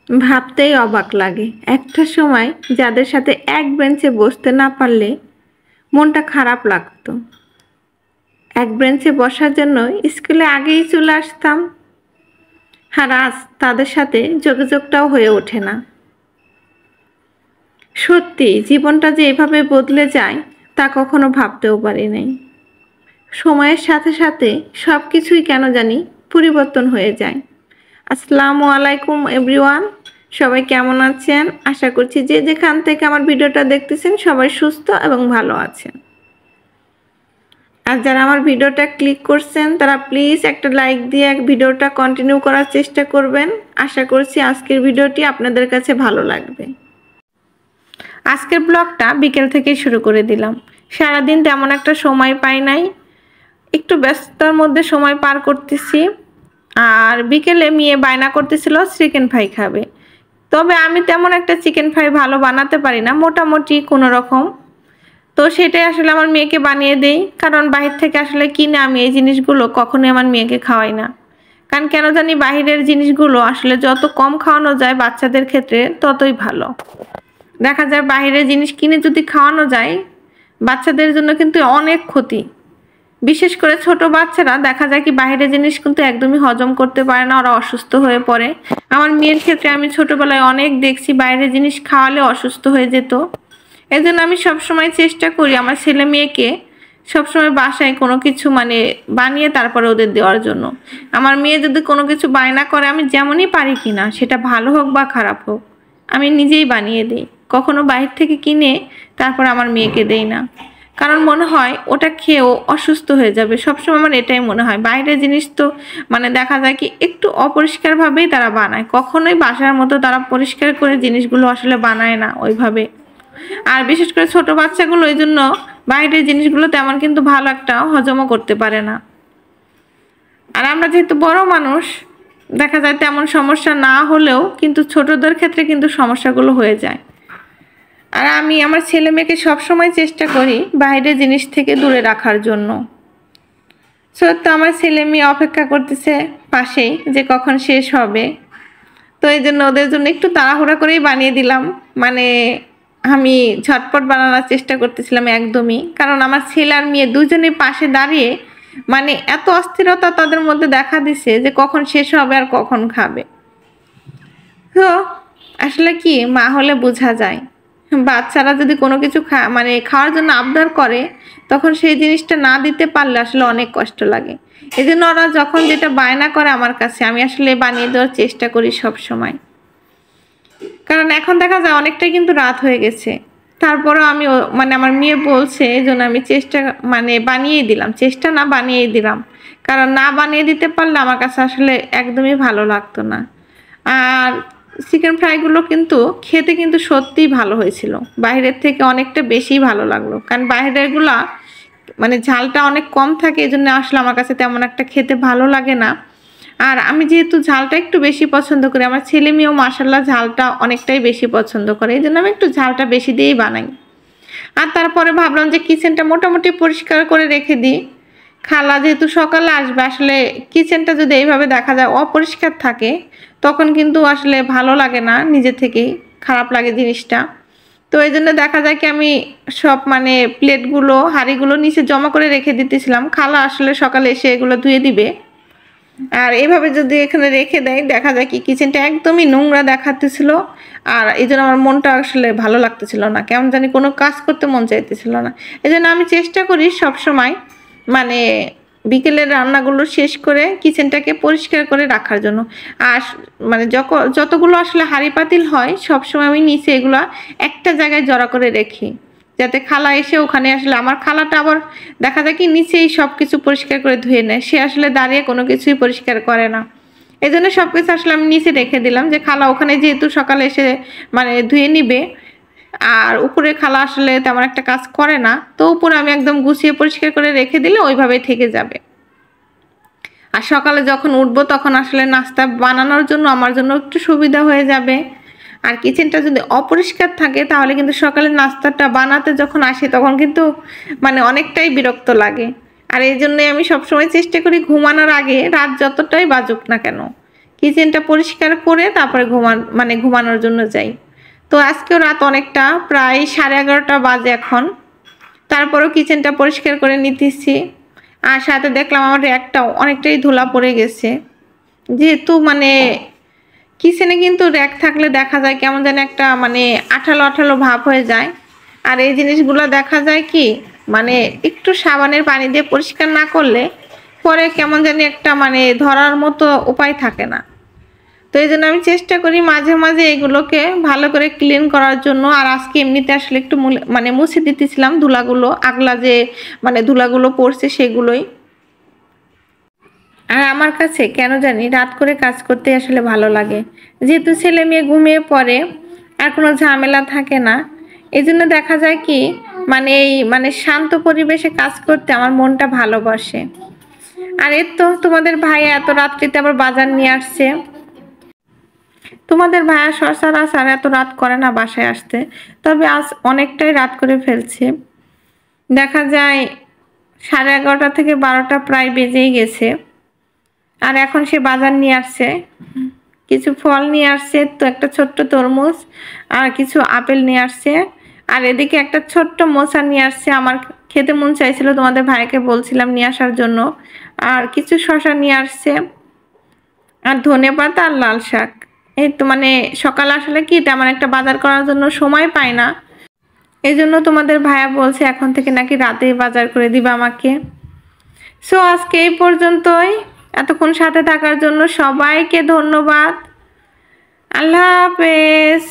ভাবতেই অবাক লাগে। একটা সময় যাদের সাথে এক বেঞ্চে বসতে না পারলে মনটা খারাপ লাগতো। এক বেঞ্চে বসার জন্য স্কুলে আগেই চলে আসতাম। আর আজ তাদের সাথে যোগাযোগটাও হয়ে ওঠে না। সত্যি জীবনটা যে এভাবে বদলে যায় তা কখনো ভাবতেও পারি নাই। সময়ের সাথে সাথে সব কিছুই কেন জানি পরিবর্তন হয়ে যায়। আসসালামু আলাইকুম এভরিওয়ান, সবাই কেমন আছেন? আশা করছি যে যেখান থেকে আমার ভিডিওটা দেখতেছেন সবাই সুস্থ এবং ভালো আছেন। আর যারা আমার ভিডিওটা ক্লিক করছেন তারা প্লিজ একটা লাইক দিয়ে ভিডিওটা কন্টিনিউ করার চেষ্টা করবেন। আশা করছি আজকের ভিডিওটি আপনাদের কাছে ভালো লাগবে। আজকের ব্লগটা বিকেল থেকেই শুরু করে দিলাম। সারাদিন তেমন একটা সময় পাই নাই, একটু ব্যস্ততার মধ্যে সময় পার করতেছি। আর বিকেলে মেয়ে বায়না করতেছিল চিকেন ফ্রাই খাবে, তবে আমি তেমন একটা চিকেন ফ্রাই ভালো বানাতে পারি না, মোটামুটি কোনো রকম। তো সেটাই আসলে আমার মেয়েকে বানিয়ে দেই, কারণ বাহির থেকে আসলে কিনে আমি এই জিনিসগুলো কখনোই আমার মেয়েকে খাওয়াই না। কারণ কেন জানি বাহিরের জিনিসগুলো আসলে যত কম খাওয়ানো যায় বাচ্চাদের ক্ষেত্রে ততই ভালো। দেখা যায় বাহিরের জিনিস কিনে যদি খাওয়ানো যায় বাচ্চাদের জন্য কিন্তু অনেক ক্ষতি। বিশেষ করে ছোট বাচ্চারা দেখা যায় কি বাইরের জিনিস কিন্তু একদমই হজম করতে পারে না, ওরা অসুস্থ হয়ে পড়ে। আমার মেয়ের ক্ষেত্রে আমি ছোটবেলায় অনেক দেখছি বাইরের জিনিস খাওয়ালে অসুস্থ হয়ে যেত। এই জন্য আমি সবসময় চেষ্টা করি আমার ছেলে মেয়েকে সবসময় বাসায় কোনো কিছু বানিয়ে তারপরে ওদের দেওয়ার জন্য। আমার মেয়ে যদি কোনো কিছু বায়না করে আমি যেমনই পারি কিনা, সেটা ভালো হোক বা খারাপ হোক, আমি নিজেই বানিয়ে দিই। কখনো বাইরে থেকে কিনে তারপর আমার মেয়েকে দেই না, কারণ মনে হয় ওটা খেয়েও অসুস্থ হয়ে যাবে। সবসময় আমার এটাই মনে হয়। বাইরের জিনিস তো দেখা যায় কি একটু অপরিষ্কারভাবেই তারা বানায়, কখনোই বাসার মতো তারা পরিষ্কার করে জিনিসগুলো আসলে বানায় না ওইভাবে। আর বিশেষ করে ছোট বাচ্চাগুলো এই জন্য বাইরের জিনিসগুলো তেমন কিন্তু ভালো একটা হজমও করতে পারে না। আর আমরা যেহেতু বড় মানুষ, দেখা যায় তেমন সমস্যা না হলেও কিন্তু ছোটদের ক্ষেত্রে কিন্তু সমস্যাগুলো হয়ে যায়। আর আমি আমার ছেলে মেয়েকে সবসময় চেষ্টা করি বাইরের জিনিস থেকে দূরে রাখার জন্য। তো আমার ছেলে মেয়ে অপেক্ষা করতেছে পাশেই যে কখন শেষ হবে। তো এই জন্য ওদের জন্য একটু তাড়াহুড়া করেই বানিয়ে দিলাম। আমি ঝটপট বানানোর চেষ্টা করতেছিলাম একদমই, কারণ আমার ছেলে আর মেয়ে দুজনে পাশে দাঁড়িয়ে এত অস্থিরতা তাদের মধ্যে দেখা দিছে যে কখন শেষ হবে আর কখন খাবে। তো আসলে কি মা হলে বোঝা যায়, বাচ্চারা যদি কোনো কিছু খাওয়ার জন্য আবদার করে তখন সেই জিনিসটা না দিতে পারলে আসলে অনেক কষ্ট লাগে। এই জন্য ওরা যখন যেটা বায়না করে আমার কাছে আমি আসলে বানিয়ে দেওয়ার চেষ্টা করি সব সময়। কারণ এখন দেখা যায় অনেকটাই কিন্তু রাত হয়ে গেছে, তারপরেও আমি আমার মেয়ে বলছে এই জন্য আমি বানিয়েই দিলাম, চেষ্টা না বানিয়েই দিলাম। কারণ না বানিয়ে দিতে পারলে আমার কাছে আসলে একদমই ভালো লাগতো না। আর চিকেন ফ্রাইগুলো কিন্তু খেতে কিন্তু সত্যিই ভালো হয়েছিল, বাইরের থেকে অনেকটা বেশি ভালো লাগলো। কারণ বাইরেরগুলা ঝালটা অনেক কম থাকে, এই জন্য আসলে আমার কাছে তেমন একটা খেতে ভালো লাগে না। আর আমি যেহেতু ঝালটা একটু বেশি পছন্দ করি, আমার ছেলে মেয়েও মাশাআল্লাহ ঝালটা অনেকটাই বেশি পছন্দ করে, এই জন্য আমি একটু ঝালটা বেশি দিয়েই বানাই। আর তারপরে ভাবলাম যে কিচেনটা মোটামুটি পরিষ্কার করে রেখে দিই। খালা যেহেতু সকালে আসবে, আসলে কিচেনটা যদি এইভাবে দেখা যায় অপরিষ্কার থাকে তখন কিন্তু আসলে ভালো লাগে না, নিজে থেকেই খারাপ লাগে জিনিসটা। তো এই জন্য দেখা যায় কি আমি সব প্লেটগুলো হাঁড়িগুলো নিচে জমা করে রেখে দিতেছিলাম, খালা আসলে সকালে এসে এগুলো ধুয়ে দিবে। আর এইভাবে যদি এখানে রেখে দেয় দেখা যায় কি কিচেনটা একদমই নোংরা দেখাতেছিল। আর এই জন্য আমার মনটা আসলে ভালো লাগতেছিল না, কেমন জানি কোনো কাজ করতে মন চাইতেছিল না। এই জন্য আমি চেষ্টা করি সবসময় বিকেলের রান্নাগুলো শেষ করে কিচেনটাকে পরিষ্কার করে রাখার জন্য। আর যতগুলো আসলে হাঁড়ি পাতিল হয় সবসময় আমি নিচে এগুলো একটা জায়গায় জড়া করে রেখি, যাতে খালা এসে ওখানে আসলে আমার খালাটা আবার দেখা যায় কি নিচেই সব কিছু পরিষ্কার করে ধুয়ে নেয়, সে আসলে দাঁড়িয়ে কোনো কিছুই পরিষ্কার করে না। এই জন্য সব কিছু আসলে আমি নিচে রেখে দিলাম যে খালা ওখানে যেহেতু সকালে এসে ধুয়ে নিবে। আর উপরে খালা আসলে তেমন একটা কাজ করে না, তো উপরে আমি একদম গুছিয়ে পরিষ্কার করে রেখে দিলে ওইভাবেই থেকে যাবে। আর সকালে যখন উঠবো তখন আসলে নাস্তা বানানোর জন্য আমার জন্য একটু সুবিধা হয়ে যাবে। আর কিচেনটা যদি অপরিষ্কার থাকে তাহলে কিন্তু সকালে নাস্তাটা বানাতে যখন আসি তখন কিন্তু অনেকটাই বিরক্ত লাগে। আর এই জন্যই আমি সবসময় চেষ্টা করি ঘুমানোর আগে, রাত যতটাই বাজুক না কেন, কিচেনটা পরিষ্কার করে তারপরে ঘুমানোর জন্য যাই। তো আজকেও রাত অনেকটা, প্রায় 11:30 বাজে এখন। তারপরেও কিচেনটা পরিষ্কার করে নিতেছি। আর সাথে দেখলাম আমার র্যাকটাও অনেকটাই ধুলা পড়ে গেছে। যেহেতু কিচেনে কিন্তু র্যাক থাকলে দেখা যায় কেমন যেন একটা আঠালো আঠালো ভাব হয়ে যায়। আর এই জিনিসগুলো দেখা যায় কি একটু সাবানের পানি দিয়ে পরিষ্কার না করলে পরে কেমন জানি একটা ধরার মতো উপায় থাকে না। তো এই জন্য আমি চেষ্টা করি মাঝে মাঝে এগুলোকে ভালো করে ক্লিন করার জন্য। আর আজকে এমনিতে আসলে একটু মুছে দিতেছিলাম ধুলাগুলো, আগলা যে ধুলাগুলো পড়ছে সেগুলোই। আর আমার কাছে কেন জানি রাত করে কাজ করতে আসলে ভালো লাগে, যেহেতু ছেলে মেয়ে ঘুমিয়ে পড়ে আর কোনো ঝামেলা থাকে না। এই জন্য দেখা যায় কি এই শান্ত পরিবেশে কাজ করতে আমার মনটা ভালোবাসে। আর এর তো তোমাদের ভাইয়া এত রাত্রিতে আবার বাজার নিয়ে আসছে। তোমাদের ভাইয়া সচরাচর এত রাত করে না বাসায় আসতে, তবে আজ অনেকটাই রাত করে ফেলছে। দেখা যায় 11:30 থেকে 12টা প্রায় বেজেই গেছে। আর এখন সে বাজার নিয়ে আসছে, কিছু ফল নিয়ে আসছে, তো একটা ছোট্ট তরমুজ আর কিছু আপেল নিয়ে আসছে। আর এদিকে একটা ছোট্ট মোচা নিয়ে আসছে, আমার খেতে মন চাইছিল, তোমাদের ভাইকে বলছিলাম নিয়ে আসার জন্য। আর কিছু শসা নিয়ে আসছে, আর ধনেপাতা আর লাল শাক। এই তো সকালে আসলে কি তেমন একটা বাজার করার জন্য সময় পাই না। এই জন্য তোমাদের ভাইয়া বলছে এখন থেকে নাকি রাতেই বাজার করে দিবা আমাকে। সো আজকে এই পর্যন্তই। এতক্ষণ সাথে থাকার জন্য সবাইকে ধন্যবাদ। আল্লাহ হাফেজ।